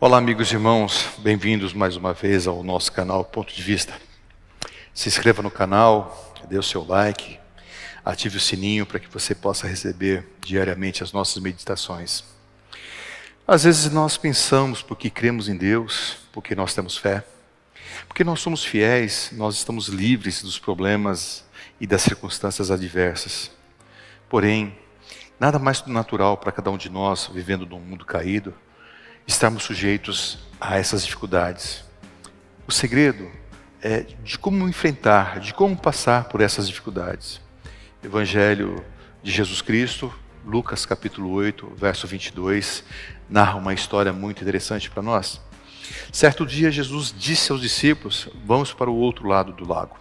Olá, amigos e irmãos, bem-vindos mais uma vez ao nosso canal Ponto de Vista. Se inscreva no canal, dê o seu like, ative o sininho para que você possa receber diariamente as nossas meditações. Às vezes nós pensamos porque cremos em Deus, porque nós temos fé, porque nós somos fiéis, nós estamos livres dos problemas e das circunstâncias adversas. Porém, nada mais natural para cada um de nós, vivendo num mundo caído, estarmos sujeitos a essas dificuldades. O segredo é de como enfrentar, de como passar por essas dificuldades. Evangelho de Jesus Cristo, Lucas capítulo 8, verso 22, narra uma história muito interessante para nós. Certo dia Jesus disse aos discípulos: vamos para o outro lado do lago.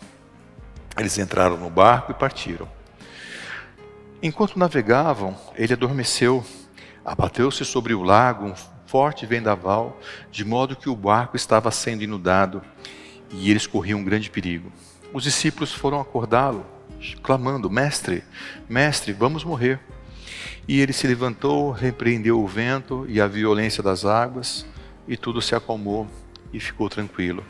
Eles entraram no barco e partiram. Enquanto navegavam, ele adormeceu, abateu-se sobre o lago um forte vendaval, de modo que o barco estava sendo inundado e eles corriam um grande perigo. Os discípulos foram acordá-lo, clamando: Mestre, mestre, vamos morrer. E ele se levantou, repreendeu o vento e a violência das águas, e tudo se acalmou e ficou tranquilo.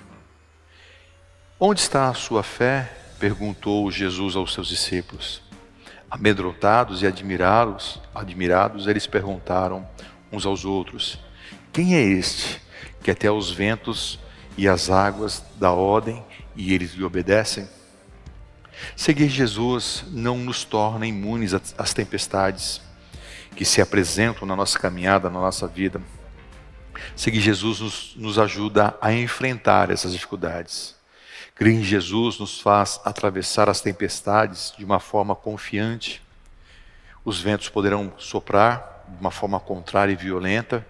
Onde está a sua fé? Perguntou Jesus aos seus discípulos. Amedrontados e admirados, eles perguntaram uns aos outros: quem é este que até os ventos e as águas dá ordem e eles lhe obedecem? Seguir Jesus não nos torna imunes às tempestades que se apresentam na nossa caminhada, na nossa vida. Seguir Jesus nos ajuda a enfrentar essas dificuldades. Crer em Jesus nos faz atravessar as tempestades de uma forma confiante. Os ventos poderão soprar de uma forma contrária e violenta.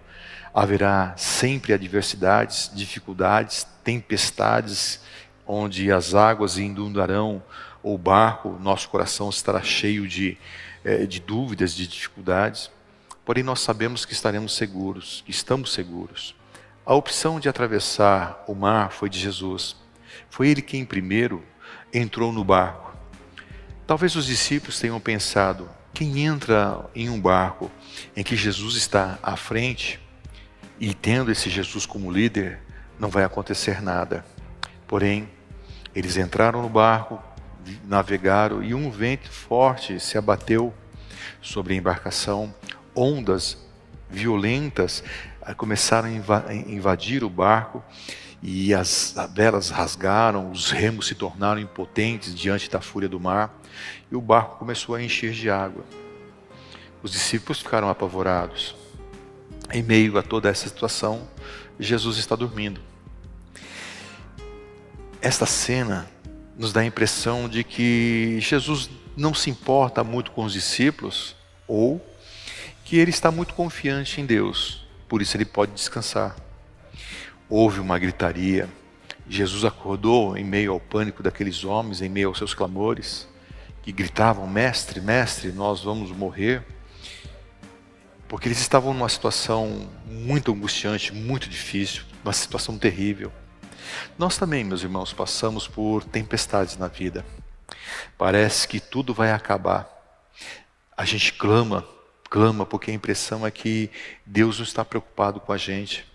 Haverá sempre adversidades, dificuldades, tempestades, onde as águas inundarão o barco, nosso coração estará cheio de dúvidas, de dificuldades. Porém, nós sabemos que estaremos seguros, que estamos seguros. A opção de atravessar o mar foi de Jesus. Foi ele quem primeiro entrou no barco. Talvez os discípulos tenham pensado: quem entra em um barco em que Jesus está à frente, e tendo esse Jesus como líder, não vai acontecer nada. Porém, eles entraram no barco, navegaram, e um vento forte se abateu sobre a embarcação. Ondas violentas começaram a invadir o barco, e as velas rasgaram, os remos se tornaram impotentes diante da fúria do mar, e o barco começou a encher de água. Os discípulos ficaram apavorados. Em meio a toda essa situação, Jesus está dormindo. Esta cena nos dá a impressão de que Jesus não se importa muito com os discípulos, ou que ele está muito confiante em Deus, por isso ele pode descansar. Houve uma gritaria. Jesus acordou em meio ao pânico daqueles homens, em meio aos seus clamores, que gritavam: mestre, mestre, nós vamos morrer. Porque eles estavam numa situação muito angustiante, muito difícil, uma situação terrível. Nós também, meus irmãos, passamos por tempestades na vida. Parece que tudo vai acabar. A gente clama porque a impressão é que Deus não está preocupado com a gente.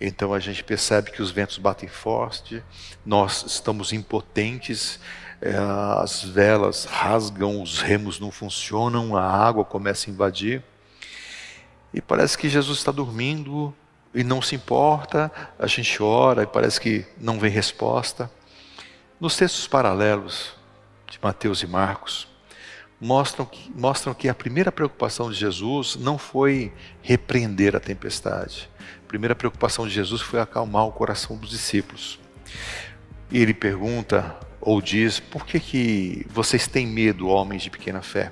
Então a gente percebe que os ventos batem forte, nós estamos impotentes, as velas rasgam, os remos não funcionam, a água começa a invadir. E parece que Jesus está dormindo e não se importa, a gente ora e parece que não vem resposta. Nos textos paralelos de Mateus e Marcos, mostram que a primeira preocupação de Jesus não foi repreender a tempestade. A primeira preocupação de Jesus foi acalmar o coração dos discípulos. E ele pergunta ou diz: por que vocês têm medo, homens de pequena fé?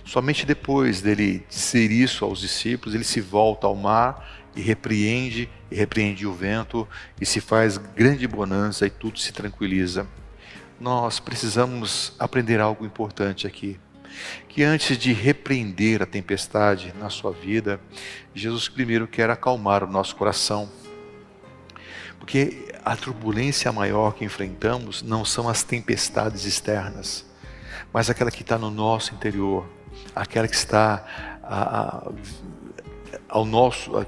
Somente depois dele dizer isso aos discípulos, ele se volta ao mar e repreende o vento, e se faz grande bonança e tudo se tranquiliza. Nós precisamos aprender algo importante aqui, que antes de repreender a tempestade na sua vida, Jesus primeiro quer acalmar o nosso coração. Porque a turbulência maior que enfrentamos não são as tempestades externas, mas aquela que está no nosso interior, aquela que está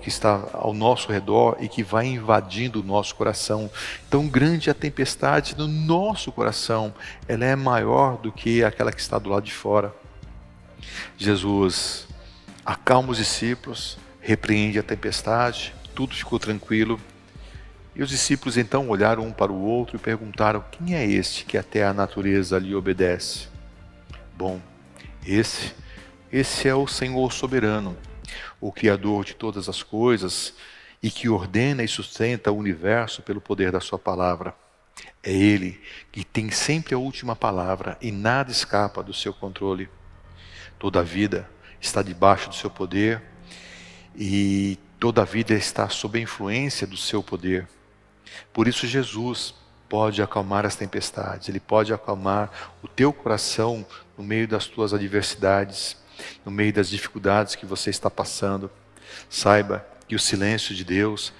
que está ao nosso redor e que vai invadindo o nosso coração. Tão grande a tempestade no nosso coração, ela é maior do que aquela que está do lado de fora. Jesus acalma os discípulos, repreende a tempestade, tudo ficou tranquilo. E os discípulos então olharam um para o outro e perguntaram: quem é este que até a natureza lhe obedece? Bom, esse é o Senhor soberano, o Criador de todas as coisas e que ordena e sustenta o universo pelo poder da sua palavra. É Ele que tem sempre a última palavra e nada escapa do seu controle. Toda a vida está debaixo do seu poder e toda a vida está sob a influência do seu poder. Por isso Jesus pode acalmar as tempestades, Ele pode acalmar o teu coração no meio das tuas adversidades, no meio das dificuldades que você está passando. Saiba que o silêncio de Deus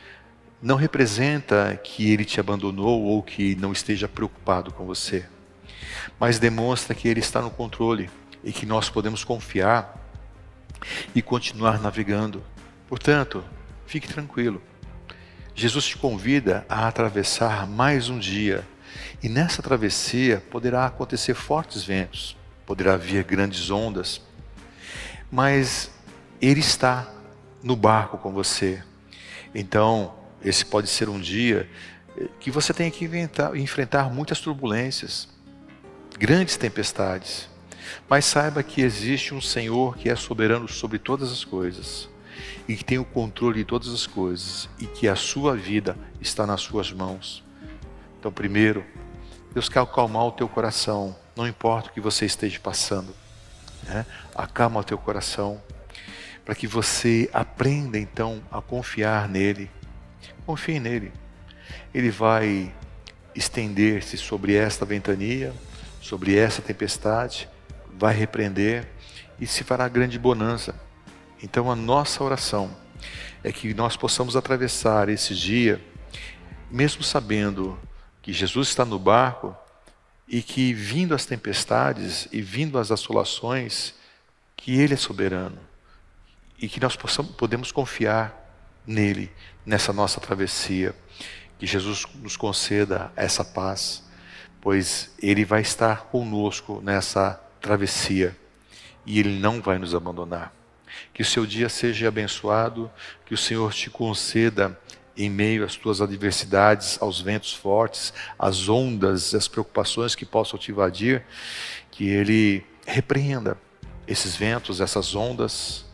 não representa que Ele te abandonou ou que não esteja preocupado com você, mas demonstra que Ele está no controle e que nós podemos confiar e continuar navegando. Portanto, fique tranquilo. Jesus te convida a atravessar mais um dia, e nessa travessia poderá acontecer fortes ventos, poderá vir grandes ondas, mas Ele está no barco com você. Então, esse pode ser um dia que você tenha que enfrentar muitas turbulências, grandes tempestades, mas saiba que existe um Senhor que é soberano sobre todas as coisas, e que tem o controle de todas as coisas, e que a sua vida está nas suas mãos. Então, primeiro, Deus quer acalmar o teu coração, não importa o que você esteja passando, né? Acalma o teu coração, para que você aprenda então a confiar nele. Confie nele. Ele vai estender-se sobre esta ventania, sobre essa tempestade, vai repreender e se fará grande bonança. Então a nossa oração é que nós possamos atravessar esse dia, mesmo sabendo que Jesus está no barco e que, vindo as tempestades e vindo as assolações, que Ele é soberano e que nós podemos confiar nele nessa nossa travessia. Que Jesus nos conceda essa paz, pois Ele vai estar conosco nessa travessia e Ele não vai nos abandonar. Que o seu dia seja abençoado, que o Senhor te conceda, em meio às tuas adversidades, aos ventos fortes, às ondas, às preocupações que possam te invadir, que Ele repreenda esses ventos, essas ondas,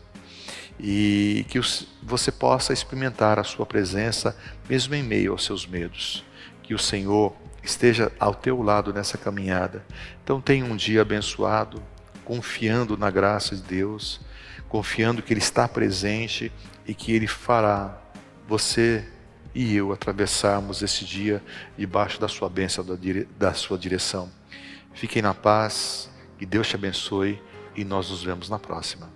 e que você possa experimentar a sua presença, mesmo em meio aos seus medos. Que o Senhor esteja ao teu lado nessa caminhada. Então tenha um dia abençoado, confiando na graça de Deus, confiando que Ele está presente e que Ele fará você e eu atravessarmos esse dia debaixo da sua bênção, da sua direção. Fiquem na paz, que Deus te abençoe e nós nos vemos na próxima.